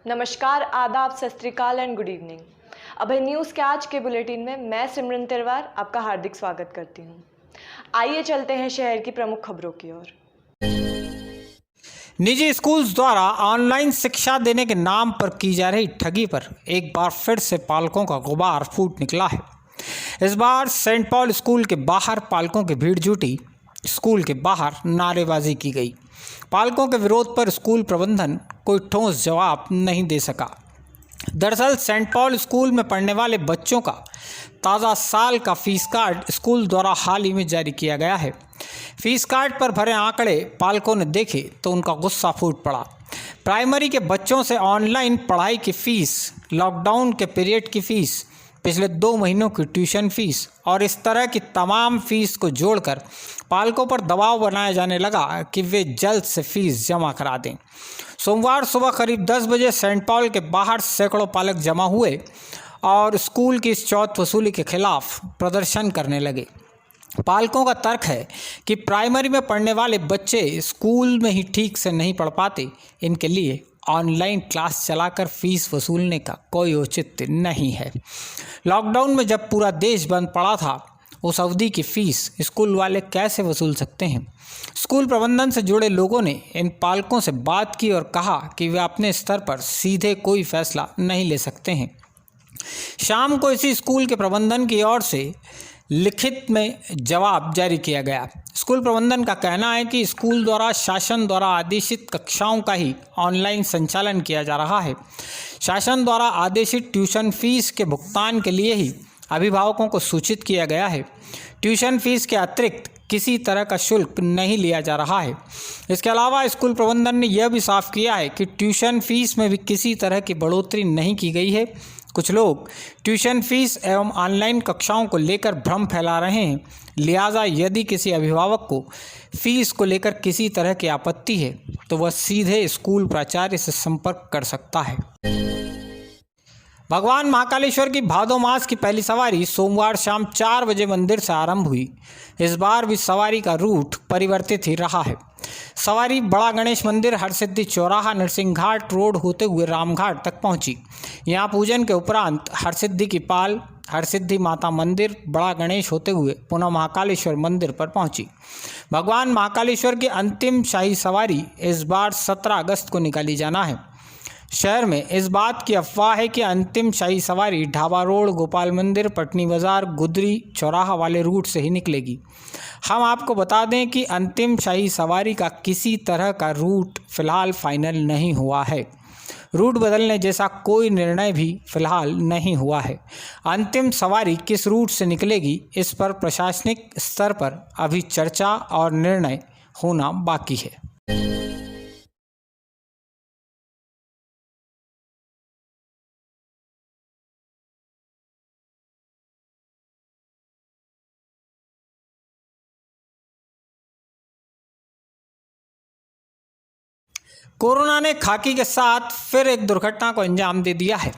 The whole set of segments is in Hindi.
नमस्कार, आदाब, सत श्री अकाल and good evening. Abhay news के आज के बुलेटिन में मैं सिमरन तिरवार आपका हार्दिक स्वागत करती हूँ। आइए चलते हैं शहर की प्रमुख खबरों की ओर। निजी स्कूल्स द्वारा ऑनलाइन शिक्षा देने के नाम पर की जा रही ठगी पर एक बार फिर से पालकों का गुबार फूट निकला है। इस बार सेंट पॉल स्कूल के बाहर पालकों की भीड़ जुटी। स्कूल के बाहर नारेबाजी की गई। पालकों के विरोध पर स्कूल प्रबंधन कोई ठोस जवाब नहीं दे सका। दरअसल सेंट पॉल स्कूल में पढ़ने वाले बच्चों का ताज़ा साल का फीस कार्ड स्कूल द्वारा हाल ही में जारी किया गया है। फीस कार्ड पर भरे आंकड़े पालकों ने देखे तो उनका गुस्सा फूट पड़ा। प्राइमरी के बच्चों से ऑनलाइन पढ़ाई की फ़ीस, लॉकडाउन के पीरियड की फ़ीस, पिछले 2 महीनों की ट्यूशन फ़ीस और इस तरह की तमाम फ़ीस को जोड़कर पालकों पर दबाव बनाया जाने लगा कि वे जल्द से फ़ीस जमा करा दें। सोमवार सुबह करीब 10 बजे सेंट पॉल के बाहर सैकड़ों पालक जमा हुए और स्कूल की इस चौथ वसूली के खिलाफ प्रदर्शन करने लगे। पालकों का तर्क है कि प्राइमरी में पढ़ने वाले बच्चे स्कूल में ही ठीक से नहीं पढ़ पाते, इनके लिए ऑनलाइन क्लास चलाकर फीस वसूलने का कोई औचित्य नहीं है। लॉकडाउन में जब पूरा देश बंद पड़ा था, उस अवधि की फ़ीस स्कूल वाले कैसे वसूल सकते हैं? स्कूल प्रबंधन से जुड़े लोगों ने इन पालकों से बात की और कहा कि वे अपने स्तर पर सीधे कोई फैसला नहीं ले सकते हैं। शाम को इसी स्कूल के प्रबंधन की ओर से लिखित में जवाब जारी किया गया। स्कूल प्रबंधन का कहना है कि स्कूल द्वारा शासन द्वारा आदेशित कक्षाओं का ही ऑनलाइन संचालन किया जा रहा है। शासन द्वारा आदेशित ट्यूशन फीस के भुगतान के लिए ही अभिभावकों को सूचित किया गया है। ट्यूशन फीस के अतिरिक्त किसी तरह का शुल्क नहीं लिया जा रहा है। इसके अलावा स्कूल प्रबंधन ने यह भी साफ किया है कि ट्यूशन फीस में भी किसी तरह की बढ़ोतरी नहीं की गई है। कुछ लोग ट्यूशन फीस एवं ऑनलाइन कक्षाओं को लेकर भ्रम फैला रहे हैं। लिहाजा यदि किसी अभिभावक को फीस को लेकर किसी तरह की आपत्ति है तो वह सीधे स्कूल प्राचार्य से संपर्क कर सकता है। भगवान महाकालेश्वर की भादो मास की पहली सवारी सोमवार शाम 4 बजे मंदिर से आरंभ हुई। इस बार भी सवारी का रूट परिवर्तित ही रहा है। सवारी बड़ा गणेश मंदिर, हरसिद्धि चौराहा, नरसिंह घाट रोड होते हुए रामघाट तक पहुंची। यहां पूजन के उपरांत हरसिद्धि की पाल, हरसिद्धि माता मंदिर, बड़ा गणेश होते हुए पुनः महाकालेश्वर मंदिर पर पहुंची। भगवान महाकालेश्वर की अंतिम शाही सवारी इस बार 17 अगस्त को निकाली जाना है। शहर में इस बात की अफवाह है कि अंतिम शाही सवारी ढाबा रोड, गोपाल मंदिर, पटनी बाजार, गुदरी चौराहा वाले रूट से ही निकलेगी। हम आपको बता दें कि अंतिम शाही सवारी का किसी तरह का रूट फिलहाल फाइनल नहीं हुआ है। रूट बदलने जैसा कोई निर्णय भी फिलहाल नहीं हुआ है। अंतिम सवारी किस रूट से निकलेगी, इस पर प्रशासनिक स्तर पर अभी चर्चा और निर्णय होना बाकी है। कोरोना ने खाकी के साथ फिर एक दुर्घटना को अंजाम दे दिया है।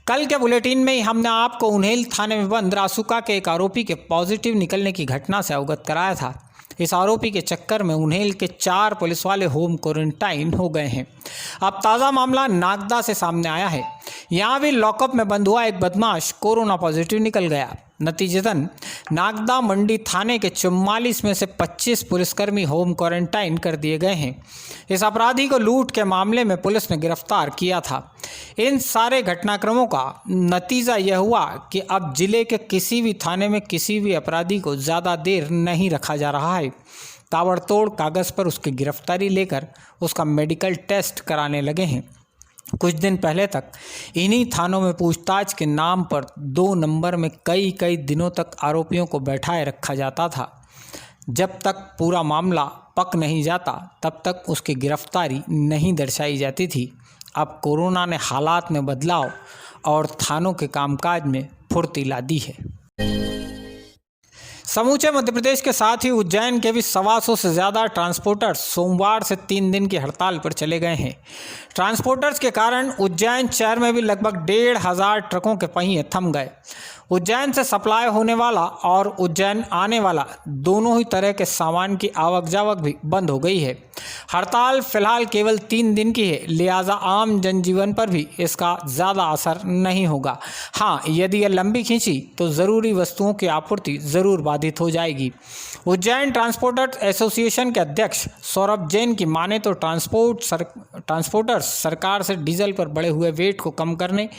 कल के बुलेटिन में ही हमने आपको उन्हेल थाने में बंद रासुका के एक आरोपी के पॉजिटिव निकलने की घटना से अवगत कराया था। इस आरोपी के चक्कर में उन्हेल के 4 पुलिस वाले होम क्वारंटाइन हो गए हैं। अब ताज़ा मामला नागदा से सामने आया है। यहाँ भी लॉकअप में बंद हुआ एक बदमाश कोरोना पॉजिटिव निकल गया। नतीजतन नागदा मंडी थाने के 44 में से 25 पुलिसकर्मी होम क्वारंटाइन कर दिए गए हैं। इस अपराधी को लूट के मामले में पुलिस ने गिरफ्तार किया था। इन सारे घटनाक्रमों का नतीजा यह हुआ कि अब जिले के किसी भी थाने में किसी भी अपराधी को ज़्यादा देर नहीं रखा जा रहा है। ताबड़तोड़ कागज़ पर उसकी गिरफ्तारी लेकर उसका मेडिकल टेस्ट कराने लगे हैं। कुछ दिन पहले तक इन्हीं थानों में पूछताछ के नाम पर 2 नंबर में कई दिनों तक आरोपियों को बैठाए रखा जाता था। जब तक पूरा मामला पक नहीं जाता तब तक उसकी गिरफ्तारी नहीं दर्शाई जाती थी। अब कोरोना ने हालात में बदलाव और थानों के कामकाज में फुर्ती ला दी है। समूचे मध्य प्रदेश के साथ ही उज्जैन के भी 125 से ज़्यादा ट्रांसपोर्टर्स सोमवार से 3 दिन की हड़ताल पर चले गए हैं। ट्रांसपोर्टर्स के कारण उज्जैन शहर में भी लगभग 1,500 ट्रकों के पहिए थम गए। उज्जैन से सप्लाई होने वाला और उज्जैन आने वाला दोनों ही तरह के सामान की आवक जावक भी बंद हो गई है। हड़ताल फिलहाल केवल 3 दिन की है, लिहाजा आम जनजीवन पर भी इसका ज़्यादा असर नहीं होगा। हाँ, यदि यह लंबी खींची तो ज़रूरी वस्तुओं की आपूर्ति ज़रूर बाधित हो जाएगी। उज्जैन ट्रांसपोर्टर्स एसोसिएशन के अध्यक्ष सौरभ जैन की माने तो ट्रांसपोर्टर्स सरकार से डीजल पर बढ़े हुए वेट को कम करने,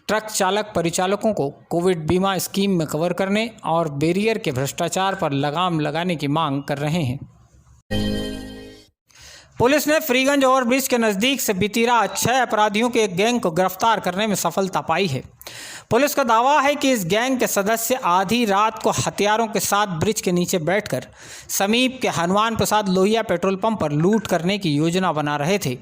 ट्रक चालक परिचालकों को कोविड बीमा स्कीम में कवर करने और बैरियर के भ्रष्टाचार पर लगाम लगाने की मांग कर रहे हैं। पुलिस ने फ्रीगंज ओवरब्रिज के नज़दीक से बीती रात 6 अपराधियों के एक गैंग को गिरफ्तार करने में सफलता पाई है। पुलिस का दावा है कि इस गैंग के सदस्य आधी रात को हथियारों के साथ ब्रिज के नीचे बैठकर समीप के हनुमान प्रसाद लोहिया पेट्रोल पंप पर लूट करने की योजना बना रहे थे।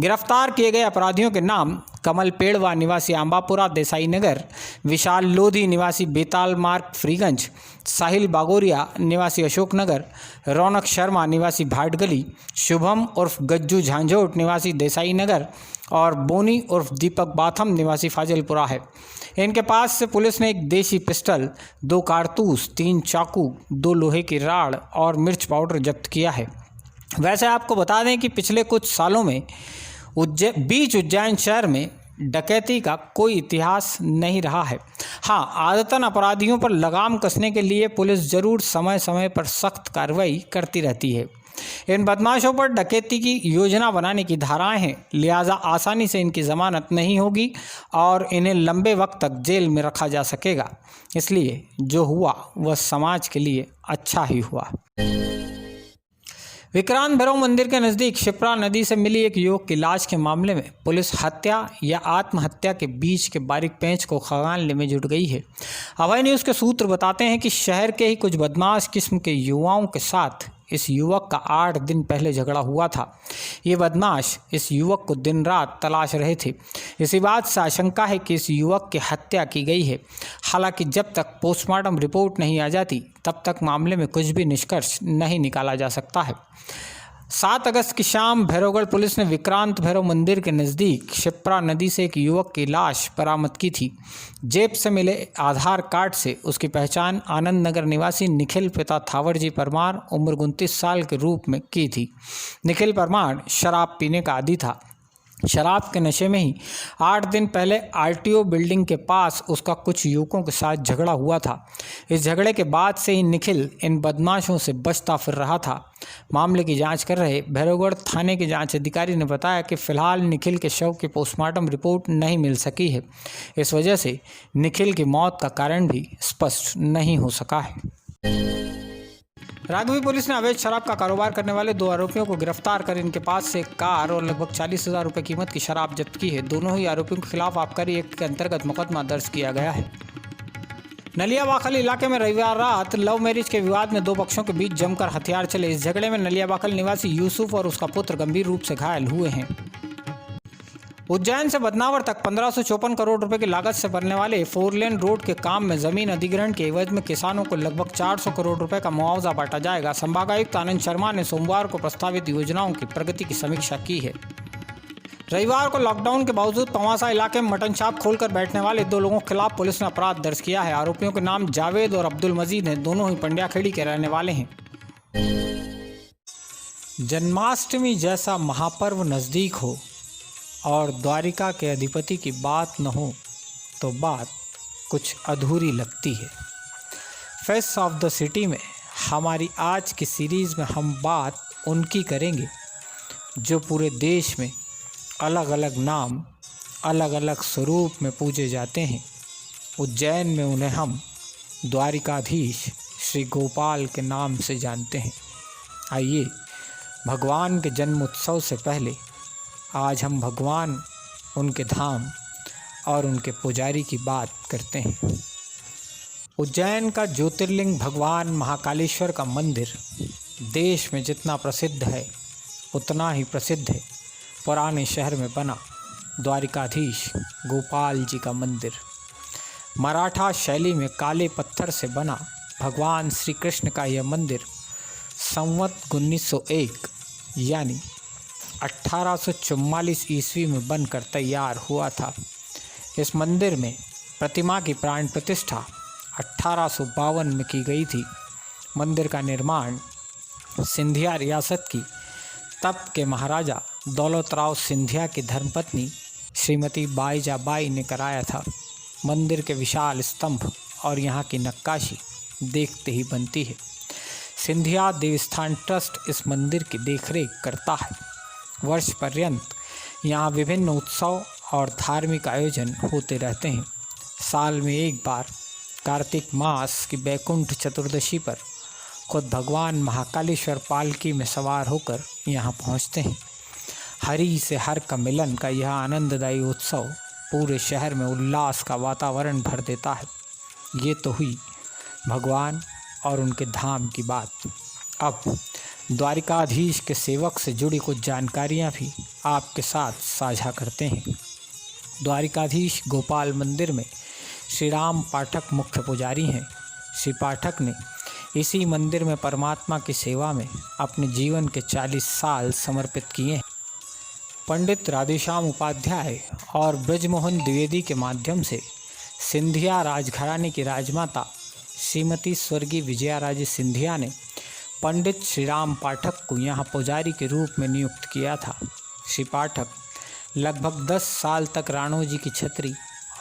गिरफ्तार किए गए अपराधियों के नाम कमल पेड़वा निवासी आंबापुरा देसाई नगर, विशाल लोधी निवासी बेताल मार्ग फ्रीगंज, साहिल बागोरिया निवासी अशोक नगर, रौनक शर्मा निवासी भाट गली, शुभम उर्फ गज्जू झांझोट निवासी देसाई नगर और बोनी उर्फ दीपक बाथम निवासी फाजिलपुरा है। इनके पास से पुलिस ने एक देसी पिस्टल, 2 कारतूस, 3 चाकू, 2 लोहे की राड़ और मिर्च पाउडर जब्त किया है। वैसे आपको बता दें कि पिछले कुछ सालों में उज्जैन शहर में डकैती का कोई इतिहास नहीं रहा है। हाँ, आदतन अपराधियों पर लगाम कसने के लिए पुलिस जरूर समय समय पर सख्त कार्रवाई करती रहती है। इन बदमाशों पर डकैती की योजना बनाने की धाराएं हैं, लिहाजा आसानी से इनकी जमानत नहीं होगी और इन्हें लंबे वक्त तक जेल में रखा जा सकेगा। इसलिए जो हुआ वह समाज के लिए अच्छा ही हुआ। विक्रांत भैरव मंदिर के नज़दीक शिप्रा नदी से मिली एक युवक की लाश के मामले में पुलिस हत्या या आत्महत्या के बीच के बारीक पेंच को खंगालने में जुट गई है। अभय न्यूज़ के सूत्र बताते हैं कि शहर के ही कुछ बदमाश किस्म के युवाओं के साथ इस युवक का 8 दिन पहले झगड़ा हुआ था। ये बदमाश इस युवक को दिन रात तलाश रहे थे। इसी बात से आशंका है कि इस युवक की हत्या की गई है। हालांकि जब तक पोस्टमार्टम रिपोर्ट नहीं आ जाती तब तक मामले में कुछ भी निष्कर्ष नहीं निकाला जा सकता है। 7 अगस्त की शाम भैरवगढ़ पुलिस ने विक्रांत भैरव मंदिर के नज़दीक शिप्रा नदी से एक युवक की लाश बरामद की थी। जेब से मिले आधार कार्ड से उसकी पहचान आनंद नगर निवासी निखिल पिता थावरजी परमार उम्र 29 साल के रूप में की थी। निखिल परमार शराब पीने का आदी था। शराब के नशे में ही 8 दिन पहले आरटीओ बिल्डिंग के पास उसका कुछ युवकों के साथ झगड़ा हुआ था। इस झगड़े के बाद से ही निखिल इन बदमाशों से बचता फिर रहा था। मामले की जांच कर रहे भैरवगढ़ थाने के जांच अधिकारी ने बताया कि फिलहाल निखिल के शव की पोस्टमार्टम रिपोर्ट नहीं मिल सकी है। इस वजह से निखिल की मौत का कारण भी स्पष्ट नहीं हो सका है। राघवी पुलिस ने अवैध शराब का कारोबार करने वाले 2 आरोपियों को गिरफ्तार कर इनके पास से एक कार और लगभग 40,000 रुपये कीमत की शराब जब्त की है। दोनों ही आरोपियों के खिलाफ आबकारी एक्ट के अंतर्गत मुकदमा दर्ज किया गया है। नलियाबाखल इलाके में रविवार रात लव मैरिज के विवाद में 2 पक्षों के बीच जमकर हथियार चले। इस झगड़े में नलियाबाखल निवासी यूसुफ और उसका पुत्र गंभीर रूप से घायल हुए हैं। उज्जैन से बदनावर तक 1554 करोड़ रुपए की लागत से बनने वाले 4 लेन रोड के काम में जमीन अधिग्रहण के एवज में किसानों को लगभग 400 करोड़ रुपए का मुआवजा बांटा जाएगा। संभागायुक्त आनंद शर्मा ने सोमवार को प्रस्तावित योजनाओं की प्रगति की समीक्षा की है। रविवार को लॉकडाउन के बावजूद पवासा इलाके में मटन शॉप खोलकर बैठने वाले 2 लोगों के खिलाफ पुलिस ने अपराध दर्ज किया है। आरोपियों के नाम जावेद और अब्दुल मजीद हैं। दोनों ही पंड्याखेड़ी के रहने वाले हैं। जन्माष्टमी जैसा महापर्व नज़दीक हो और द्वारिका के अधिपति की बात न हो तो बात कुछ अधूरी लगती है। फेस ऑफ द सिटी में हमारी आज की सीरीज़ में हम बात उनकी करेंगे जो पूरे देश में अलग अलग नाम, अलग अलग स्वरूप में पूजे जाते हैं। उज्जैन में उन्हें हम द्वारिकाधीश श्री गोपाल के नाम से जानते हैं। आइए भगवान के जन्म उत्सव से पहले आज हम भगवान, उनके धाम और उनके पुजारी की बात करते हैं। उज्जैन का ज्योतिर्लिंग भगवान महाकालेश्वर का मंदिर देश में जितना प्रसिद्ध है उतना ही प्रसिद्ध है पुराने शहर में बना द्वारिकाधीश गोपाल जी का मंदिर। मराठा शैली में काले पत्थर से बना भगवान श्री कृष्ण का यह मंदिर संवत 1901 यानी 1844 ईस्वी में बनकर तैयार हुआ था। इस मंदिर में प्रतिमा की प्राण प्रतिष्ठा 1852 में की गई थी। मंदिर का निर्माण सिंधिया रियासत की तब के महाराजा दौलतराव सिंधिया की धर्मपत्नी श्रीमती बाईजाबाई ने कराया था। मंदिर के विशाल स्तंभ और यहाँ की नक्काशी देखते ही बनती है। सिंधिया देवस्थान ट्रस्ट इस मंदिर की देखरेख करता है। वर्ष पर्यंत यहाँ विभिन्न उत्सव और धार्मिक आयोजन होते रहते हैं। साल में एक बार कार्तिक मास की बैकुंठ चतुर्दशी पर खुद भगवान महाकालेश्वर पालकी में सवार होकर यहाँ पहुँचते हैं। हरि से हर का मिलन का यह आनंददायी उत्सव पूरे शहर में उल्लास का वातावरण भर देता है। ये तो हुई भगवान और उनके धाम की बात। अब द्वारिकाधीश के सेवक से जुड़ी कुछ जानकारियाँ भी आपके साथ साझा करते हैं। द्वारिकाधीश गोपाल मंदिर में श्री राम पाठक मुख्य पुजारी हैं। श्री पाठक ने इसी मंदिर में परमात्मा की सेवा में अपने जीवन के 40 साल समर्पित किए हैं। पंडित राधेश्याम उपाध्याय और ब्रजमोहन द्विवेदी के माध्यम से सिंधिया राजघराने की राजमाता श्रीमती स्वर्गीय विजयाराजे सिंधिया ने पंडित श्री राम पाठक को यहाँ पुजारी के रूप में नियुक्त किया था। श्री पाठक लगभग 10 साल तक राणो जी की छत्री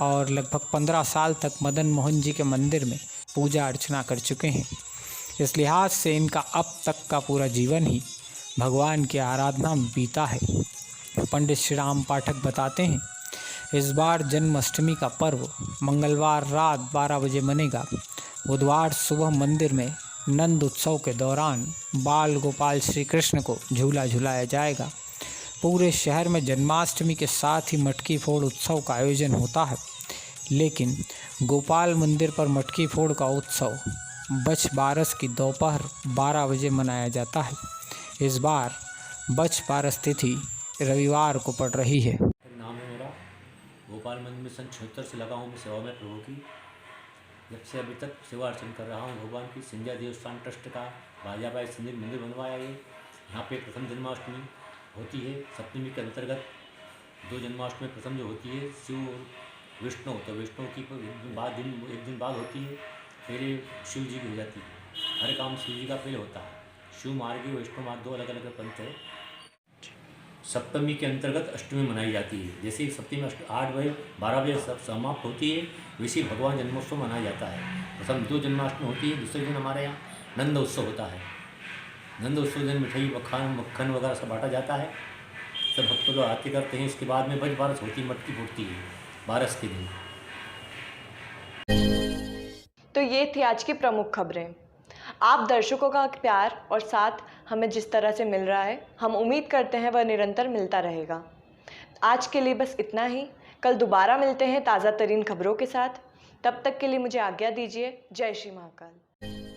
और लगभग 15 साल तक मदन मोहन जी के मंदिर में पूजा अर्चना कर चुके हैं। इस लिहाज से इनका अब तक का पूरा जीवन ही भगवान की आराधना में बीता है। पंडित श्री राम पाठक बताते हैं, इस बार जन्माष्टमी का पर्व मंगलवार रात 12 बजे मनेगा। बुधवार सुबह मंदिर में नंद उत्सव के दौरान बाल गोपाल श्री कृष्ण को झूला झुलाया जाएगा। पूरे शहर में जन्माष्टमी के साथ ही मटकी फोड़ उत्सव का आयोजन होता है, लेकिन गोपाल मंदिर पर मटकी फोड़ का उत्सव बछ बारस की दोपहर 12 बजे मनाया जाता है। इस बार बछ बारस तिथि रविवार को पड़ रही है। नाम है मेरा। गोपाल मंदिर में सन 76 से लगा हूँ मैं सेवा में प्रभु की। जब से अभी तक सेवा अर्चन कर रहा हूँ भगवान की। सिंधिया देवस्थान ट्रस्ट का बाजाबाई सिंधिया मंदिर बनवाया ये। यहाँ पे प्रथम जन्माष्टमी होती है। सप्तमी के अंतर्गत 2 जन्माष्टमी प्रथम जो होती है शिव और विष्णु, तो विष्णु की एक दिन बाद होती है। पहले शिव जी की हो जाती है। हर काम शिव जी का पहले होता है। शिव मार्गी विष्णु मार्ग 2 अलग अलग पंथ है। सप्तमी के अंतर्गत अष्टमी मनाई जाती है। जैसे सप्तमी 8 बजे 12 बजे सब समाप्त होती है, वैसे भगवान जन्मोत्सव मनाया जाता है। प्रथम 2 जन्माष्टमी होती है, दूसरे दिन हमारे यहाँ नंद उत्सव होता है। नंद उत्सव दिन मिठाई मक्खन वगैरह सब बांटा जाता है। सब भक्त लोग आरती करते हैं। इसके बाद में बज बारस होती है, मटकी फूटती है बारस के दिन। तो ये थी आज की प्रमुख खबरें। आप दर्शकों का प्यार और साथ हमें जिस तरह से मिल रहा है, हम उम्मीद करते हैं वह निरंतर मिलता रहेगा। आज के लिए बस इतना ही। कल दोबारा मिलते हैं ताज़ा तरीन खबरों के साथ। तब तक के लिए मुझे आज्ञा दीजिए। जय श्री महाकाल।